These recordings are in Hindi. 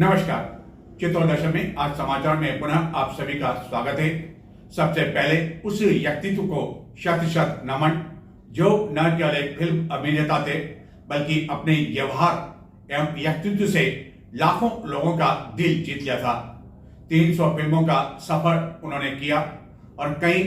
नमस्कार। चित्तौड़ में आज समाचार में पुनः आप सभी का स्वागत है। सबसे पहले उस व्यक्तित्व को शत शत नमन जो न केवल एक फिल्म अभिनेता थे बल्कि अपने व्यवहार एवं व्यक्तित्व से लाखों लोगों का दिल जीत लिया था। 300 फिल्मों का सफर उन्होंने किया और कई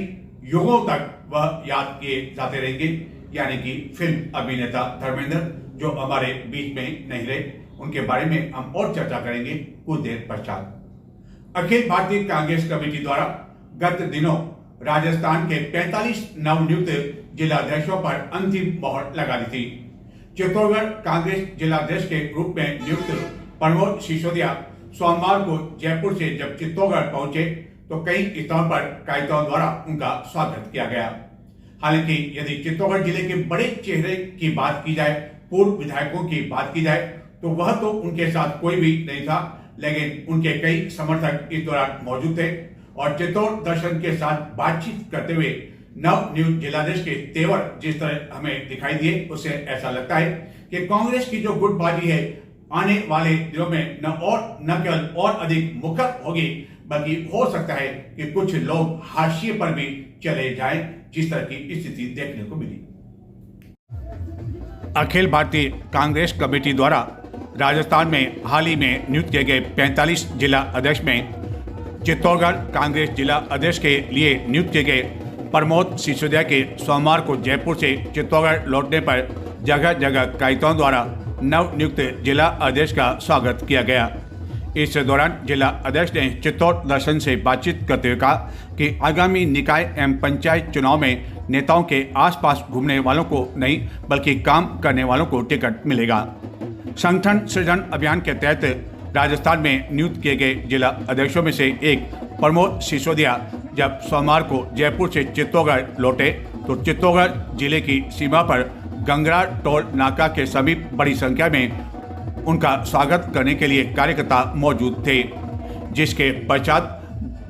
युगों तक वह याद किए जाते रहेंगे, यानी कि फिल्म अभिनेता धर्मेंद्र जो हमारे बीच में नहीं रहे। उनके बारे में हम और चर्चा करेंगे कुछ देर पश्चात। अखिल भारतीय कांग्रेस कमेटी द्वारा गत दिनों राजस्थान के 45 नवनियुक्त जिलाध्यक्षों पर अंतिम मोहर लगा दी थी। चित्तौड़गढ़ कांग्रेस जिलाध्यक्ष के रूप में नियुक्त प्रमोद सिसोदिया सोमवार को जयपुर से जब चित्तौड़गढ़ पहुंचे तो कई स्थानों पर कायदों द्वारा उनका स्वागत किया गया। हालांकि यदि चित्तौड़गढ़ जिले के बड़े चेहरे की बात की जाए, पूर्व विधायकों की बात की जाए, तो वह तो उनके साथ कोई भी नहीं था, लेकिन उनके कई समर्थक इस दौरान मौजूद थे और चित्तौड़ दर्शन के साथ बातचीत करते हुए नवनियुक्त जिलाध्यक्ष के तेवर जिस तरह हमें दिखाई दिए, उससे ऐसा लगता है कि कांग्रेस की जो गुटबाजी है आने वाले दिनों में न केवल और अधिक मुखर होगी, बल्कि हो सकता है कि कुछ लोग हाशिए पर भी चले जाएं, जिस तरह की स्थिति देखने को मिली। अखिल भारतीय कांग्रेस कमेटी द्वारा राजस्थान में हाल ही में नियुक्त किए गए 45 जिला अध्यक्ष में चित्तौड़गढ़ कांग्रेस जिला अध्यक्ष के लिए नियुक्त किए गए प्रमोद सिसोदिया के सोमवार को जयपुर से चित्तौड़गढ़ लौटने पर जगह जगह कायदों द्वारा नवनियुक्त जिला अध्यक्ष का स्वागत किया गया। इस दौरान जिला अध्यक्ष ने चित्तौड़ दर्शन से बातचीत करते हुए कहा कि आगामी निकाय एवं पंचायत चुनाव में नेताओं के आसपास घूमने वालों को नहीं बल्कि काम करने वालों को टिकट मिलेगा। संगठन सृजन अभियान के तहत राजस्थान में नियुक्त किए गए जिला अध्यक्षों में से एक प्रमोद सिसोदिया जब सोमवार को जयपुर से चित्तौड़गढ़ लौटे तो चित्तौड़गढ़ जिले की सीमा पर गंगरा टोल नाका के समीप बड़ी संख्या में उनका स्वागत करने के लिए कार्यकर्ता मौजूद थे, जिसके पश्चात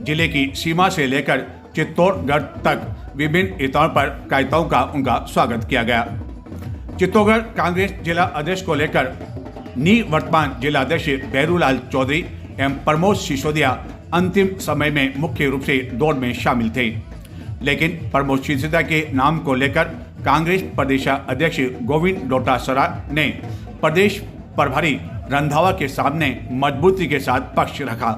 जिले की सीमा से लेकर चित्तौड़गढ़ तक विभिन्न स्थानों पर कायदों का उनका स्वागत किया गया। चित्तौड़गढ़ कांग्रेस जिला अध्यक्ष को लेकर निवर्तमान जिलाध्यक्ष भैरूलाल चौधरी एवं प्रमोद सिसोदिया अंतिम समय में मुख्य रूप से दौड़ में शामिल थे, लेकिन प्रमोद सिसोदिया के नाम को लेकर कांग्रेस प्रदेश अध्यक्ष गोविंद डोटासरा ने प्रदेश प्रभारी रंधावा के सामने मजबूती के साथ पक्ष रखा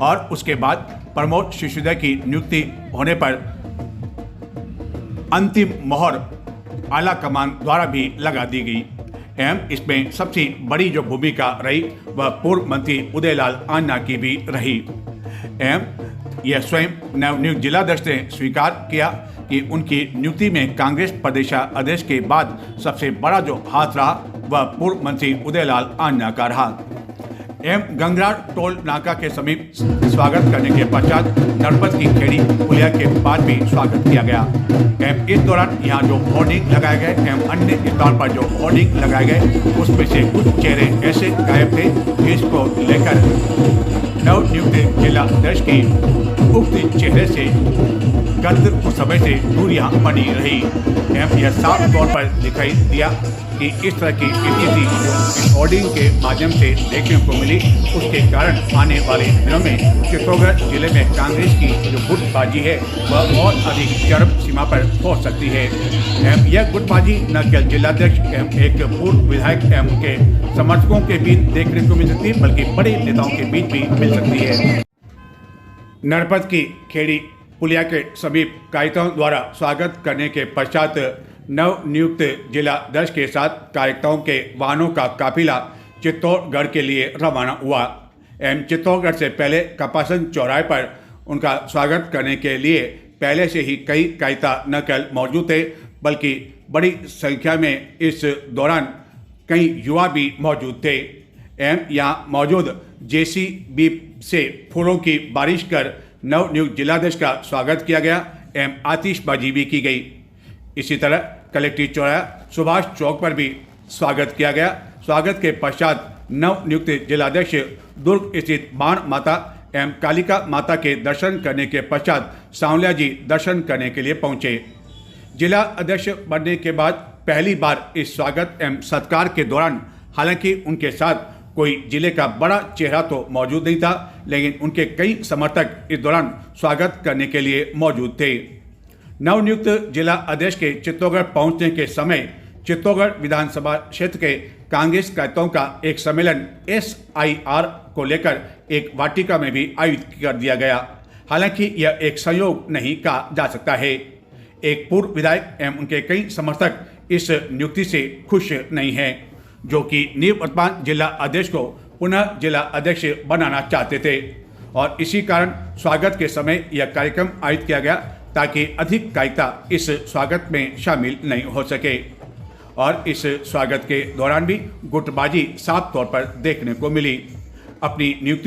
और उसके बाद प्रमोद सिसोदिया की नियुक्ति होने पर अंतिम मोहर आला कमान द्वारा भी लगा दी गई एवं इसमें सबसे बड़ी जो भूमिका रही वह पूर्व मंत्री उदयलाल आन्ना की भी रही एवं यह स्वयं नवनियुक्त जिलाध्यक्ष ने स्वीकार किया कि उनकी नियुक्ति में कांग्रेस प्रदेश अध्यक्ष के बाद सबसे बड़ा जो हाथ रहा वह पूर्व मंत्री उदयलाल आन्ना का रहा एवं गंगरा टोल नाका के समीप स्वागत करने के पश्चात नरपत की खेड़ी पुलिया के पास भी स्वागत किया गया एवं इस दौरान यहाँ जो होर्डिंग लगाए गए एवं अन्य स्थान पर जो होर्डिंग लगाए गए उसमें से कुछ चेहरे ऐसे गायब थे जिसको लेकर नवनियुक्त जिला अध्यक्ष की उक्त चेहरे से गत कुछ समय से दूरियां बनी रही एवं यह साफ तौर पर दिखाई दिया कि इस तरह की स्थिति जो इस होर्डिंग के माध्यम से देखने को मिली, उसके कारण आने वाले दिनों में चित्तौड़गढ़ जिले में कांग्रेस की जो गुटबाजी है वह और अधिक चरम सीमा पर पहुंच सकती है एवं यह गुटबाजी न केवल जिलाध्यक्ष एवं एक पूर्व विधायक एवं उनके समर्थकों के बीच देखने को मिल सकती है, बल्कि बड़े नेताओं के बीच भी मिल सकती है। नरपत की खेड़ी पुलिया के समीप कायदों द्वारा स्वागत करने के पश्चात नवनियुक्त जिलाध्यक्ष के साथ कार्यकर्ताओं के वाहनों का काफिला चित्तौड़गढ़ के लिए रवाना हुआ एवं चित्तौड़गढ़ से पहले कपासन चौराहे पर उनका स्वागत करने के लिए पहले से ही कई कायदा न केवल मौजूद थे बल्कि बड़ी संख्या में इस दौरान कई युवा भी मौजूद थे एवं यहाँ मौजूद जेसीबी से फूलों की बारिश कर नवनियुक्त जिलाध्यक्ष का स्वागत किया गया एवं आतिशबाजी भी की गई। इसी तरह कलेक्ट्रेट चौराहा सुभाष चौक पर भी स्वागत किया गया। स्वागत के पश्चात नवनियुक्त जिलाध्यक्ष दुर्ग स्थित बाण माता एवं कालिका माता के दर्शन करने के पश्चात सांवलिया जी दर्शन करने के लिए पहुंचे। जिला अध्यक्ष बनने के बाद पहली बार इस स्वागत एवं सत्कार के दौरान हालांकि उनके साथ कोई जिले का बड़ा चेहरा तो मौजूद नहीं था, लेकिन उनके कई समर्थक इस दौरान स्वागत करने के लिए मौजूद थे। नवनियुक्त जिला अध्यक्ष के चित्तौड़गढ़ पहुंचने के समय चित्तौड़गढ़ विधानसभा क्षेत्र के कांग्रेस कार्यकर्ताओं का एक सम्मेलन SIR को लेकर एक वाटिका में भी आयोजित कर दिया गया। हालांकि यह एक संयोग नहीं कहा जा सकता है। एक पूर्व विधायक एवं उनके कई समर्थक इस नियुक्ति से खुश नहीं हैं, जो कि निवर्तमान जिला अध्यक्ष को पुनः जिला अध्यक्ष बनाना चाहते थे और इसी कारण स्वागत के समय यह कार्यक्रम आयोजित किया गया ताकि अधिक कार्यकर्ता इस स्वागत में शामिल नहीं हो सके। और इस स्वागत के दौरान भी गुटबाजी साफ तौर पर देखने को मिली। अपनी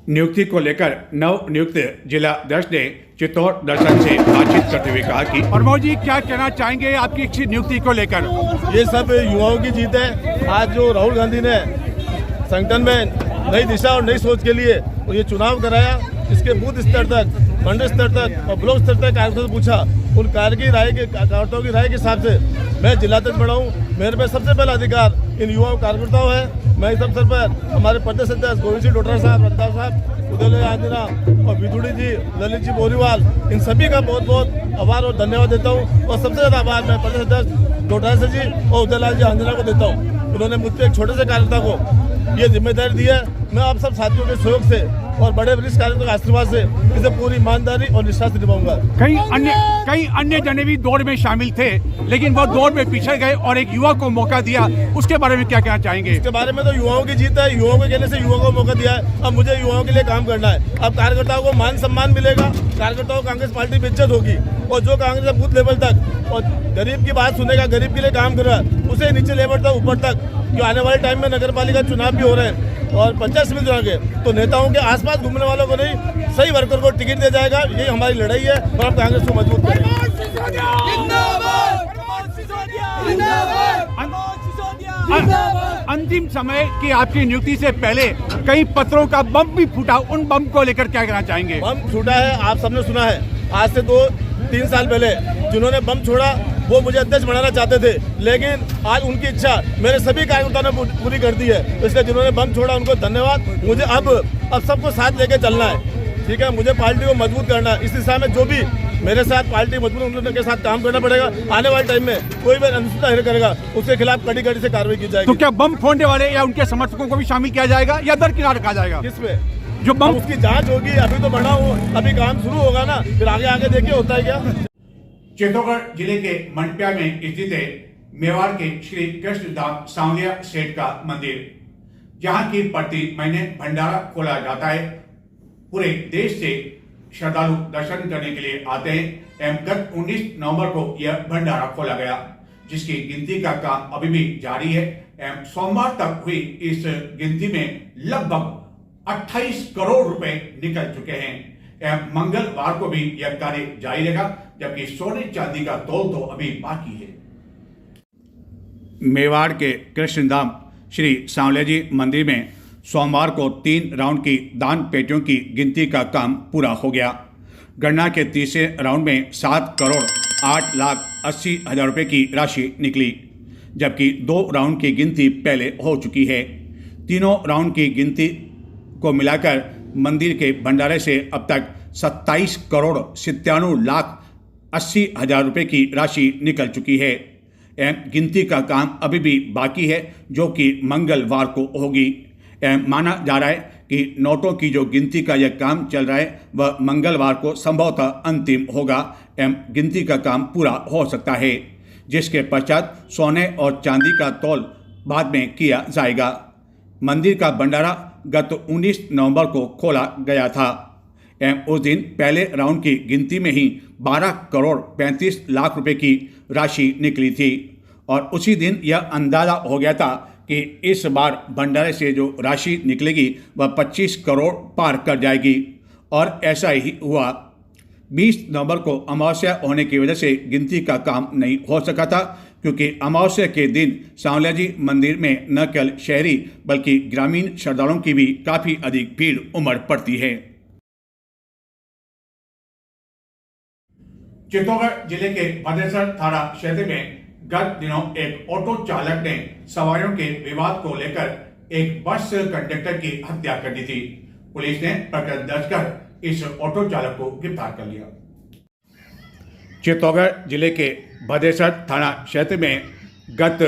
नियुक्ति को लेकर नव नियुक्त जिला अध्यक्ष ने चित्तौड़ दर्शन से बातचीत करते हुए कहा कि प्रमोद जी क्या कहना चाहेंगे आपकी इच्छित नियुक्ति को लेकर? ये सब युवाओं की जीत है। आज जो राहुल गांधी ने संगठन में नई दिशा और नई सोच के लिए और ये चुनाव कराया, इसके बूथ स्तर तक, मंडल स्तर तक और ब्लॉक स्तर तक कार्यकर्ताओं से पूछा, उन कार्यकर्ताओं की राय के हिसाब से मैं जिला तक बढ़ा हूँ। मेरे पे सबसे पहला अधिकार इन युवाओं कार्यकर्ताओं है। मैं इस अवसर पर हमारे प्रदेश अध्यक्ष गोविंद सिंह डोटासरा साहब, रंधावा साहब, उदय आंजना और विदुड़ी जी, ललित जी बोरीवाल, इन सभी का बहुत बहुत आभार और धन्यवाद देता हूँ। और सबसे ज़्यादा आभार मैं प्रदेश अध्यक्ष डोटासरा जी और उदय जी आंजना को देता हूँ। उन्होंने मुझ पर एक छोटे से कार्यकर्ता को ये जिम्मेदारी दी है। मैं आप सब साथियों के सहयोग से और बड़े वरिष्ठ कार्यकर्ताओं के आशीर्वाद से इसे पूरी ईमानदारी और निष्ठा से निभाऊंगा। कई अन्य जने भी दौड़ में शामिल थे, लेकिन वो दौड़ में पीछे गए और एक युवा को मौका दिया, उसके बारे में क्या कहना चाहेंगे? इसके बारे में तो युवाओं की जीत है। युवाओं के कहने से युवाओं को मौका दिया है। अब मुझे युवाओं के लिए काम करना है। अब कार्यकर्ताओं को मान सम्मान मिलेगा, कार्यकर्ताओं को कांग्रेस पार्टी में इज्जत होगी और जो कांग्रेस बूथ लेवल तक और गरीब की बात सुनेगा, गरीब के लिए काम करेगा, उसे नीचे लेवल तक ऊपर तक, जो आने वाले टाइम में नगर पालिका चुनाव भी हो रहे हैं और पंचायत समिति चुनाव के, तो नेताओं के आसपास घूमने वालों को नहीं, सही वर्कर को टिकट दिया जाएगा। यही हमारी लड़ाई है और हम कांग्रेस को मजबूत करेंगे। अंतिम समय की आपकी नियुक्ति से पहले कई पत्रों का बम भी फूटा, उन बम को लेकर क्या कहना चाहेंगे? बम फूटा है, आप सबने सुना है। आज से 2-3 साल पहले जिन्होंने बम छोड़ा वो मुझे अध्यक्ष बनाना चाहते थे, लेकिन आज उनकी इच्छा मेरे सभी कार्यकर्ताओं ने पूरी कर दी है। इसलिए जिन्होंने बम छोड़ा उनको धन्यवाद। मुझे अब सबको साथ लेके चलना है, ठीक है। मुझे पार्टी को मजबूत करना है। इस दिशा में जो भी मेरे साथ पार्टी मजबूत उनके साथ काम करना पड़ेगा। आने वाले टाइम में कोई भी अनुचित करेगा उसके खिलाफ कड़ी से कार्रवाई की जाएगी। तो क्या बम फोड़ने वाले या उनके समर्थकों को भी शामिल किया जाएगा या दरकिनार रखा जाएगा? किसमें जो बम, उसकी जाँच होगी। अभी तो बढ़ा हूँ, अभी काम शुरू होगा ना, फिर आगे देखिए होता है क्या। चित्तौड़गढ़ जिले के मंडपिया में स्थित है मेवाड़ के श्री कृष्णधाम सांवलिया सेठ का मंदिर, जहां की प्रति महीने भंडारा खोला जाता है। पूरे देश से श्रद्धालु दर्शन करने के लिए आते हैं एवं गत 19 नवंबर को यह भंडारा खोला गया, जिसकी गिनती का काम अभी भी जारी है एवं सोमवार तक हुई इस गिनती में लगभग 28 करोड़ रुपए निकल चुके हैं एवं मंगलवार को भी यह कार्य जारी रहेगा, जबकि सोने चांदी का तौल तो अभी बाकी है। मेवाड़ के कृष्णधाम श्री सांवलिया जी मंदिर में सोमवार को 3 राउंड की दान पेटियों की गिनती का काम पूरा हो गया। गणना के तीसरे राउंड में 7,08,80,000 रुपये की राशि निकली, जबकि 2 राउंड की गिनती पहले हो चुकी है। तीनों राउंड की गिनती को मिलाकर मंदिर के भंडारे से अब तक 27,97,80,000 रुपये की राशि निकल चुकी है एवं गिनती का काम अभी भी बाकी है, जो कि मंगलवार को होगी एवं माना जा रहा है कि नोटों की जो गिनती का यह काम चल रहा है वह मंगलवार को संभवतः अंतिम होगा एवं गिनती का काम पूरा हो सकता है, जिसके पश्चात सोने और चांदी का तौल बाद में किया जाएगा। मंदिर का भंडारा गत 19 नवंबर को खोला गया था एवं उस दिन पहले राउंड की गिनती में ही 12 करोड़ 35 लाख रुपए की राशि निकली थी और उसी दिन यह अंदाजा हो गया था कि इस बार भंडारे से जो राशि निकलेगी वह 25 करोड़ पार कर जाएगी और ऐसा ही हुआ। 20 नवंबर को अमावस्या होने की वजह से गिनती का काम नहीं हो सका था, क्योंकि अमावस्या के दिन सांवलिया जी मंदिर में न केवल शहरी बल्कि ग्रामीण श्रद्धालुओं की भी काफ़ी अधिक भीड़ उमड़ पड़ती है। चित्तौड़गढ़ जिले के भद्रेसर थाना क्षेत्र में गत दिनों एक ऑटो चालक ने सवारियों के विवाद को लेकर एक बस कंडक्टर की हत्या कर दी थी। पुलिस ने प्रकरण दर्ज कर इस ऑटो चालक को गिरफ्तार कर लिया। चित्तौड़गढ़ जिले के भदेसर थाना क्षेत्र में गत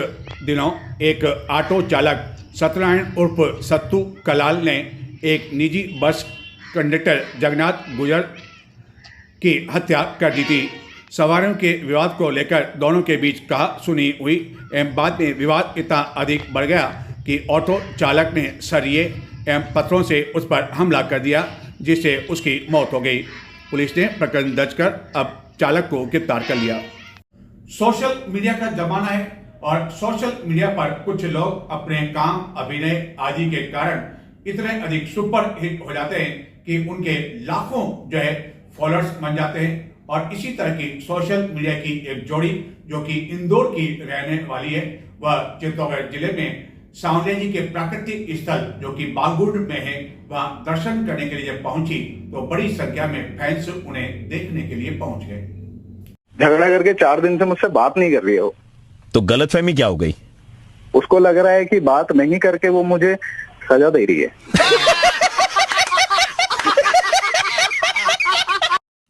दिनों एक ऑटो चालक सत्यनारायण उर्फ सत्तू कलाल ने एक निजी बस कंडक्टर जगन्नाथ गुजर की हत्या कर दी थी। सवारियों के विवाद को लेकर दोनों के बीच कहा सुनी हुई एवं बाद में विवाद इतना अधिक बढ़ गया कि ऑटो चालक ने सरिये एवं पत्थरों से उस पर हमला कर दिया, जिससे उसकी मौत हो गई। पुलिस ने प्रकरण दर्ज कर अब चालक को गिरफ्तार कर लिया। सोशल मीडिया का जमाना है और सोशल मीडिया पर कुछ लोग अपने काम, अभिनय आदि के कारण इतने अधिक सुपर हिट हो जाते हैं कि उनके लाखों जो है फॉलोअर्स बन जाते हैं। और इसी तरह की सोशल मीडिया की एक जोड़ी जो कि इंदौर की रहने वाली है, वह चित्तौड़गढ़ जिले में सांवलिया जी के प्राकृतिक स्थल जो कि बागुड़ में है, वहां दर्शन करने के लिए जब पहुंची तो बड़ी संख्या में फैंस उन्हें देखने के लिए पहुंच गए। झगड़ा करके 4 दिन से मुझसे बात नहीं कर रही है वो। तो गलतफहमी क्या हो गई? उसको लग रहा है कि बात नहीं करके वो मुझे सजा दे रही है।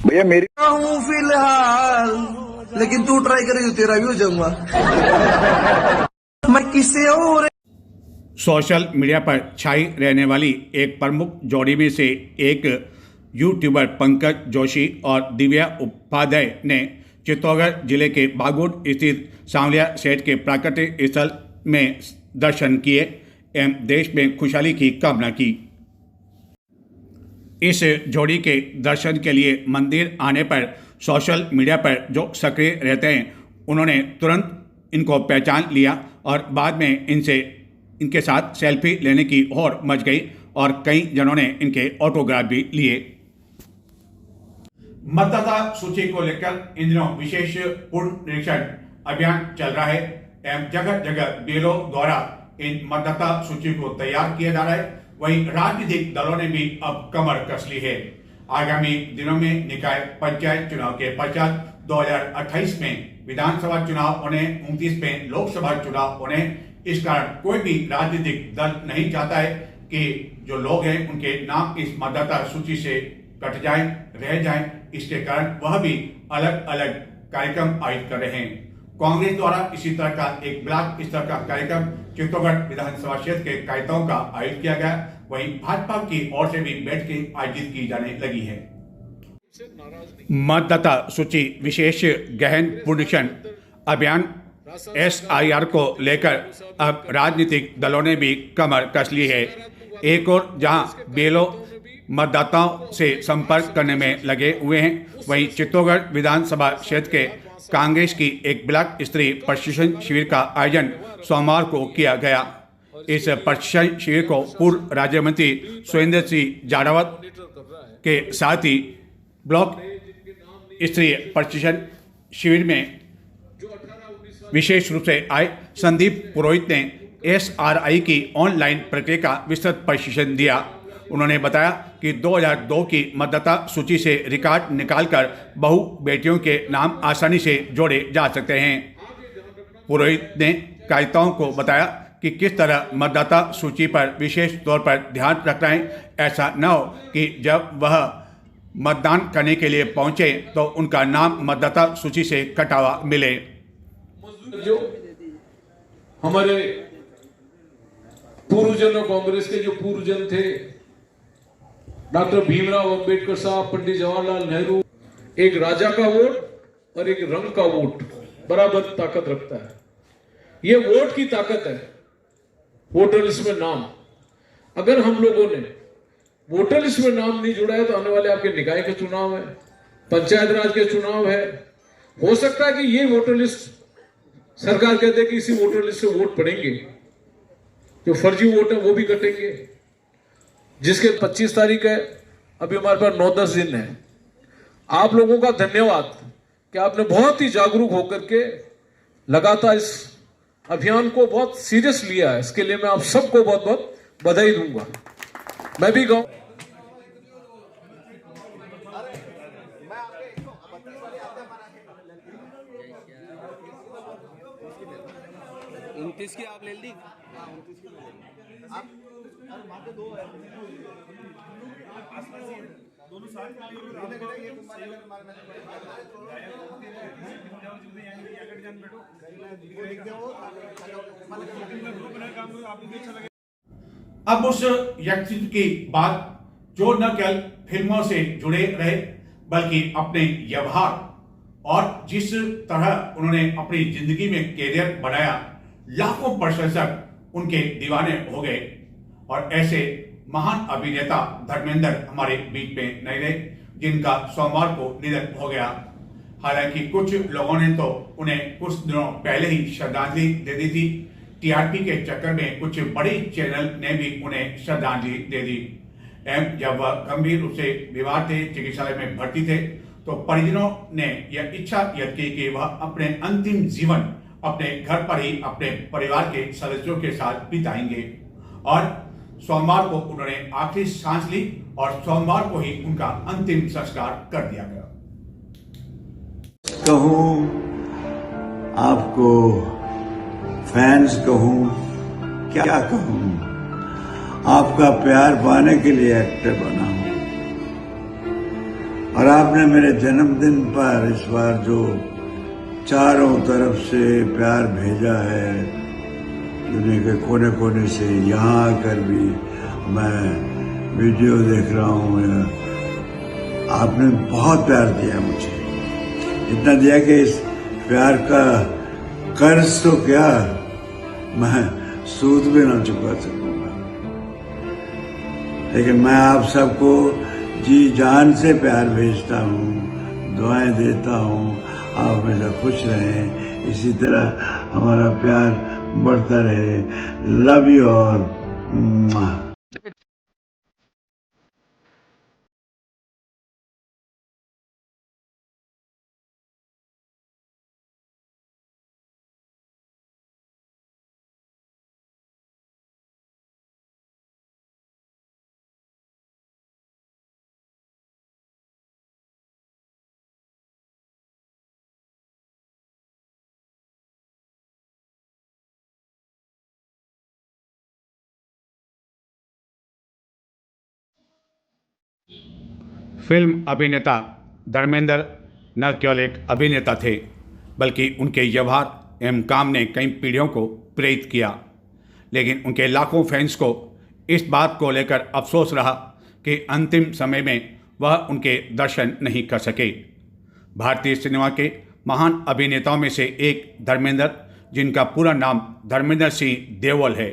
भैया मेरी हूँ फिलहाल, लेकिन तू ट्राई करेगी तेरा भी हो जाऊंगा मैं किसे और। सोशल मीडिया पर छाई रहने वाली एक प्रमुख जोड़ी में से एक यूट्यूबर पंकज जोशी और दिव्या उपाध्याय ने चित्तौड़गढ़ जिले के बागुड़ स्थित सांवलिया सेठ के प्राकृतिक स्थल में दर्शन किए एवं देश में खुशहाली की कामना की। इस जोड़ी के दर्शन के लिए मंदिर आने पर सोशल मीडिया पर जो सक्रिय रहते हैं, उन्होंने तुरंत इनको पहचान लिया और बाद में इनके साथ सेल्फी लेने की होड़ मच गई और कई जनों ने इनके ऑटोग्राफ भी लिए। मतदाता सूची को लेकर इन दिनों विशेष पुनरीक्षण अभियान चल रहा है एवं जगह जगह बीएलओ द्वारा इन मतदाता सूची को तैयार किया जा रहा है। वहीं राजनीतिक दलों ने भी अब कमर कस ली है। आगामी दिनों में निकाय पंचायत चुनाव के पश्चात 2028 में विधानसभा चुनाव होने, 29 में लोकसभा चुनाव होने। इस कारण कोई भी राजनीतिक दल नहीं चाहता है कि जो लोग हैं उनके नाम इस मतदाता सूची से कट जाएं, रह जाएं। इसके कारण वह भी अलग अलग कार्यक्रम आयोजित कर रहे हैं। कांग्रेस द्वारा इसी तरह का एक ब्लॉक स्तर का कार्यक्रम चित्तौड़गढ़ विधानसभा क्षेत्र के कार्यकर्ताओं का आयोजित किया गया। वहीं भाजपा की ओर से भी बैठकें आयोजित की जाने लगी है। मतदाता सूची विशेष गहन पुनरीक्षण अभियान SIR को लेकर अब राजनीतिक दलों ने भी कमर कस ली है। एक और जहां BLO मतदाताओं से संपर्क करने में लगे हुए हैं, वहीं चित्तौड़गढ़ विधानसभा क्षेत्र के कांग्रेस की एक ब्लॉक स्तरीय प्रशिक्षण शिविर का आयोजन सोमवार को किया गया। इस प्रशिक्षण शिविर को पूर्व राज्य मंत्री सुरेंद्र सिंह जाड़ावत के साथ ही ब्लॉक स्तरीय प्रशिक्षण शिविर में विशेष रूप से आए संदीप पुरोहित ने SRI की ऑनलाइन प्रक्रिया का विस्तृत प्रशिक्षण दिया। उन्होंने बताया कि 2002 की मतदाता सूची से रिकॉर्ड निकालकर बहु बेटियों के नाम आसानी से जोड़े जा सकते हैं। पुरोहित ने कार्यकर्ताओं को बताया कि किस तरह मतदाता सूची पर विशेष तौर पर ध्यान रखना है। ऐसा न हो कि जब वह मतदान करने के लिए पहुंचे तो उनका नाम मतदाता सूची से कटा हुआ मिले। जो हमारे पूर्वजनों, कांग्रेस के जो पूर्वजन थे, डॉक्टर भीमराव अंबेडकर साहब, पंडित जवाहरलाल नेहरू, एक राजा का वोट और एक रंग का वोट बराबर ताकत रखता है। ये वोट की ताकत है। वोटर लिस्ट में नाम, अगर हम लोगों ने वोटर लिस्ट में नाम नहीं जुड़ा है तो आने वाले आपके निकाय के चुनाव है, पंचायत राज के चुनाव है, हो सकता है कि ये वोटर लिस्ट सरकार कहते हैं कि इसी वोटर लिस्ट से वोट पड़ेंगे, जो फर्जी वोट है वो भी कटेंगे। जिसके 25 तारीख है, अभी हमारे पास 9-10 दिन है। आप लोगों का धन्यवाद कि आपने बहुत ही जागरूक होकर के लगातार इस अभियान को बहुत सीरियस लिया है। इसके लिए मैं आप सबको बहुत बहुत बधाई दूंगा। मैं भी कहूं 29 की आप ले ली। अब उस व्यक्तित्व की बात जो न केवल फिल्मों से जुड़े रहे बल्कि अपने व्यवहार और जिस तरह उन्होंने अपनी जिंदगी में कैरियर बनाया, लाखों प्रशंसक उनके दीवाने हो गए। और ऐसे महान अभिनेता धर्मेंद्र हमारे बीच में नहीं रहे, जिनका सोमवार को निधन हो गया। हालांकि कुछ लोगों ने तो उन्हें कुछ दिनों पहले ही श्रद्धांजलि दे दी थी। टीआरपी के चक्कर में कुछ बड़ी चैनल ने भी उन्हें श्रद्धांजलि दे दी। जब वह गंभीर रूप से बीमार थे, चिकित्सालय में भर्ती थे, तो परिजनों ने यह इच्छा व्यक्त की कि वह अपने अंतिम जीवन अपने घर पर ही अपने परिवार के सदस्यों के साथ बिताएंगे। और सोमवार को उन्होंने आखिरी सांस ली और सोमवार को ही उनका अंतिम संस्कार कर दिया गया। कहूं आपको, फैंस कहूं, क्या कहूं, आपका प्यार पाने के लिए एक्टर बना हूं। और आपने मेरे जन्मदिन पर इस बार जो चारों तरफ से प्यार भेजा है, दुनिया के कोने कोने से, यहाँ आकर भी मैं वीडियो देख रहा हूँ, आपने बहुत प्यार दिया मुझे। इतना दिया कि इस प्यार का कर्ज तो क्या, मैं सूद भी ना चुका सकूंगा। लेकिन मैं आप सबको जी जान से प्यार भेजता हूँ, दुआएं देता हूँ। आप हमेशा खुश रहें, इसी तरह हमारा प्यार बढ़ता रहे। Love you all. फिल्म अभिनेता धर्मेंद्र न केवल एक अभिनेता थे, बल्कि उनके व्यवहार एवं काम ने कई पीढ़ियों को प्रेरित किया। लेकिन उनके लाखों फैंस को इस बात को लेकर अफसोस रहा कि अंतिम समय में वह उनके दर्शन नहीं कर सके। भारतीय सिनेमा के महान अभिनेताओं में से एक धर्मेंद्र, जिनका पूरा नाम धर्मेंद्र सिंह देवल है,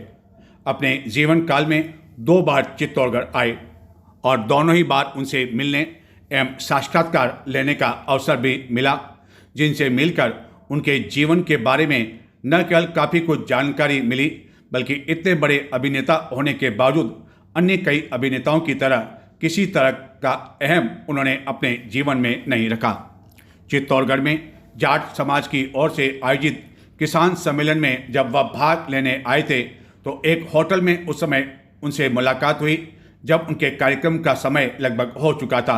अपने जीवन काल में 2 बार चित्तौड़गढ़ आए और दोनों ही बार उनसे मिलने एवं साक्षात्कार लेने का अवसर भी मिला, जिनसे मिलकर उनके जीवन के बारे में न केवल काफ़ी कुछ जानकारी मिली, बल्कि इतने बड़े अभिनेता होने के बावजूद अन्य कई अभिनेताओं की तरह किसी तरह का अहम उन्होंने अपने जीवन में नहीं रखा। चित्तौड़गढ़ में जाट समाज की ओर से आयोजित किसान सम्मेलन में जब वह भाग लेने आए थे, तो एक होटल में उस समय उनसे मुलाकात हुई, जब उनके कार्यक्रम का समय लगभग हो चुका था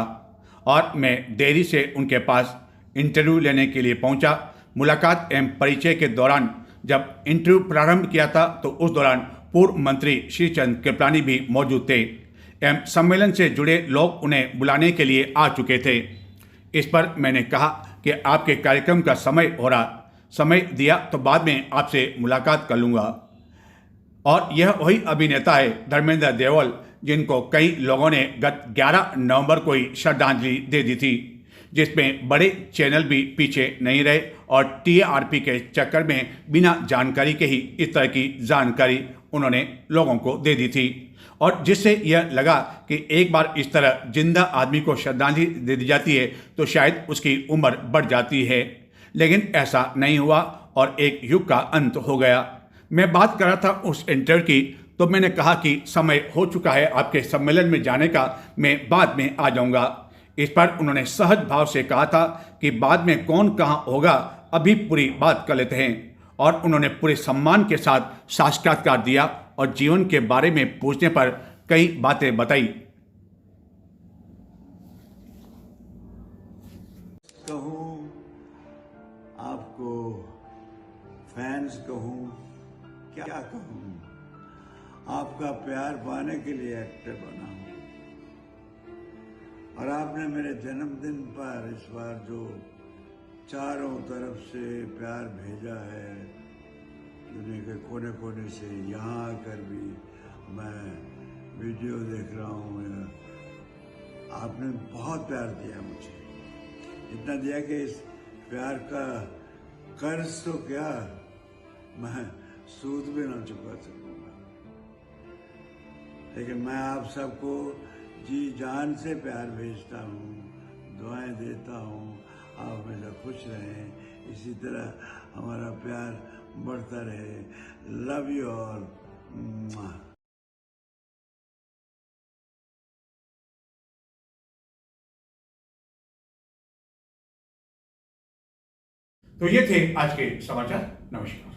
और मैं देरी से उनके पास इंटरव्यू लेने के लिए पहुंचा। मुलाकात एवं परिचय के दौरान जब इंटरव्यू प्रारंभ किया था, तो उस दौरान पूर्व मंत्री श्रीचंद कृपलानी भी मौजूद थे एवं सम्मेलन से जुड़े लोग उन्हें बुलाने के लिए आ चुके थे। इस पर मैंने कहा कि आपके कार्यक्रम का समय हो रहा, समय दिया तो बाद में आपसे मुलाकात कर लूँगा। और यह वही अभिनेता है धर्मेंद्र देवल, जिनको कई लोगों ने गत 11 नवंबर को ही श्रद्धांजलि दे दी थी, जिसमें बड़े चैनल भी पीछे नहीं रहे और टीआरपी के चक्कर में बिना जानकारी के ही इस तरह की जानकारी उन्होंने लोगों को दे दी थी, और जिससे यह लगा कि एक बार इस तरह जिंदा आदमी को श्रद्धांजलि दे दी जाती है तो शायद उसकी उम्र बढ़ जाती है। लेकिन ऐसा नहीं हुआ और एक युग का अंत हो गया। मैं बात कर रहा था उस इंटरव्यू की, तो मैंने कहा कि समय हो चुका है आपके सम्मेलन में जाने का, मैं बाद में आ जाऊंगा। इस पर उन्होंने सहज भाव से कहा था कि बाद में कौन कहाँ होगा, अभी पूरी बात कर लेते हैं। और उन्होंने पूरे सम्मान के साथ साक्षात्कार दिया और जीवन के बारे में पूछने पर कई बातें बताई। कहूं आपको, फैंस कहूं, क्या कहूँ, आपका प्यार पाने के लिए एक्टर बना हूँ। और आपने मेरे जन्मदिन पर इस बार जो चारों तरफ से प्यार भेजा है, दुनिया के कोने कोने से, यहाँ आकर भी मैं वीडियो देख रहा हूँ, आपने बहुत प्यार दिया मुझे, इतना दिया कि इस प्यार का कर्ज तो क्या, मैं सूद भी ना चुका सकूंगा। लेकिन मैं आप सबको जी जान से प्यार भेजता हूँ, दुआएं देता हूँ, आप हमेशा खुश रहें, इसी तरह हमारा प्यार बढ़ता रहे। Love you all. तो ये थे आज के समाचार। नमस्कार।